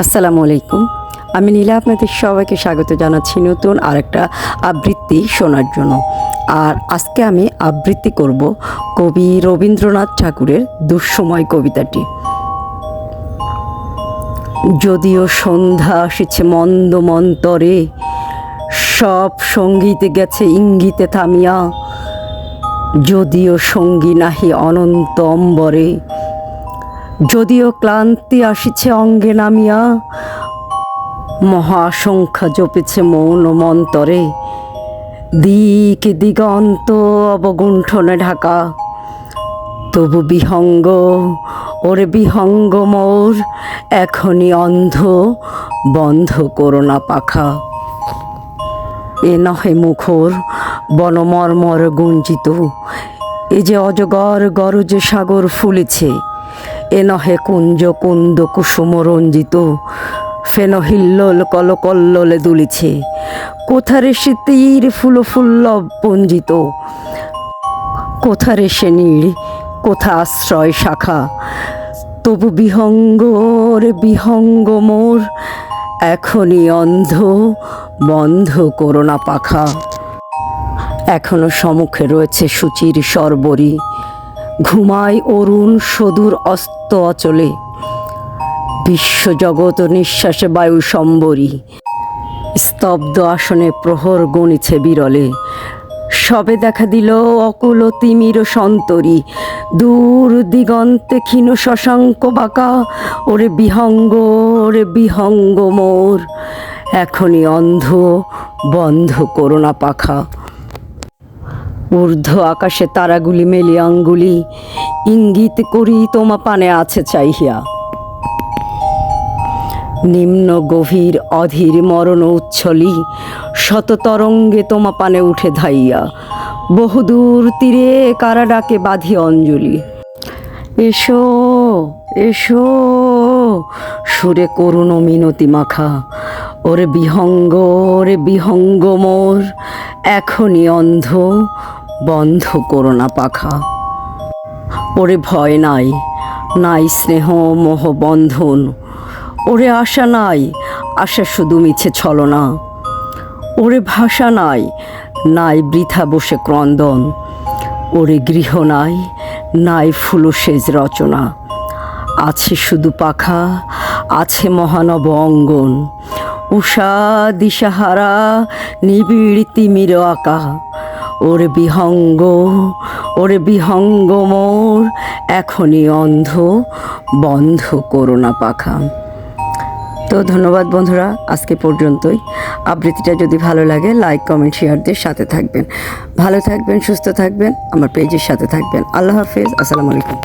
আসসালামু আলাইকুম। আমি নীলা আপনাদের সবাইকে স্বাগত জানাচ্ছি নতুন আরেকটা আবৃত্তি শোনার জন্য। আর আজকে আমি আবৃত্তি করব কবি রবীন্দ্রনাথ ঠাকুরের দুঃসময় কবিতাটি। যদিও সন্ধ্যা আসিছে মন্দ মন্তরে, সব সঙ্গীতে গেছে ইঙ্গিতে থামিয়া, যদিও সঙ্গী নাহি অনন্ত অম্বরে, যদিও ক্লান্তি আসিছে অঙ্গে নামিয়া, মহাসংখ্যা জপেছে মৌন মন্তরে, দিক দিগন্ত অবগুণ্ঠনে ঢাকা, তবু বিহঙ্গ ওরে বিহঙ্গ মোর, এখনই অন্ধ বন্ধ করো না পাখা। এ নহে মুখর বনমর্মর গুঞ্জিত, এ যে অজগর গরজে সাগর ফুলেছে, এ নহে কুঞ্জ কুন্দ কুসুম রঞ্জিত, ফেন হিল্লোল কলকল্লোলে দুলিছে, কোথারে সে তীর ফুল ফুল্লব পঞ্জিত, কোথারে সে নীড় কোথা আশ্রয় শাখা, তবু বিহঙ্গ রে বিহঙ্গ মোর, এখনই অন্ধ বন্ধ করো না পাখা। এখনো সম্মুখে রয়েছে সূচির সরবরি, ঘুমায় অরুণ সদূর অস্ত অচলে, বিশ্বজগৎ নিঃশ্বাসে বায়ু সম্বরী, স্তব্ধ আসনে প্রহর গণিছে বিরলে, সবে দেখা দিল অকুল তিমির সন্তরী, দূর দিগন্তে ক্ষীণ শশাঙ্ক বাঁকা, ওরে বিহঙ্গ মোর, এখনই অন্ধ বন্ধ করো না পাখা। ঊর্ধ্ব আকাশে তারাগুলি মেলি আঙ্গুলি, ইঙ্গিত করি তোমা পানে আছে চাহিয়া, নিম্ন গভীর অধীর মরণ উচ্ছলি, শত তরঙ্গে তোমা পানে উঠে ধাইয়া, বহুদূর তীরে কারা ডাকে বাঁধি অঞ্জলি, এসো এসো সুরে করুণ মিনতি মাখা, ওরে বিহঙ্গ মোর, এখনই অন্ধ বন্ধ করো না পাখা। ওরে ভয় নাই, নাই স্নেহ মোহ বন্ধন, ওরে আশা নাই, আশা শুধু মিছে ছলনা, ওরে ভাষা নাই, নাই বৃথা বসে ক্রন্দন, ওরে গৃহ নাই, নাই ফুলসেজ রচনা, আছে শুধু পাখা, আছে মহানব অঙ্গন, উষা দিশাহারা নিবিড় তিমির আঁকা, ওরে বিহঙ্গ মোর, এখনই অন্ধ বন্ধ করো না পাখা। তো ধন্যবাদ বন্ধুরা, আজকে পর্যন্তই। আবৃত্তিটা যদি ভালো লাগে লাইক কমেন্ট শেয়ার দিয়ে সাথে থাকবেন। ভালো থাকবেন, সুস্থ থাকবেন, আমার পেজের সাথে থাকবেন। আল্লাহ হাফেজ, আসসালামু আলাইকুম।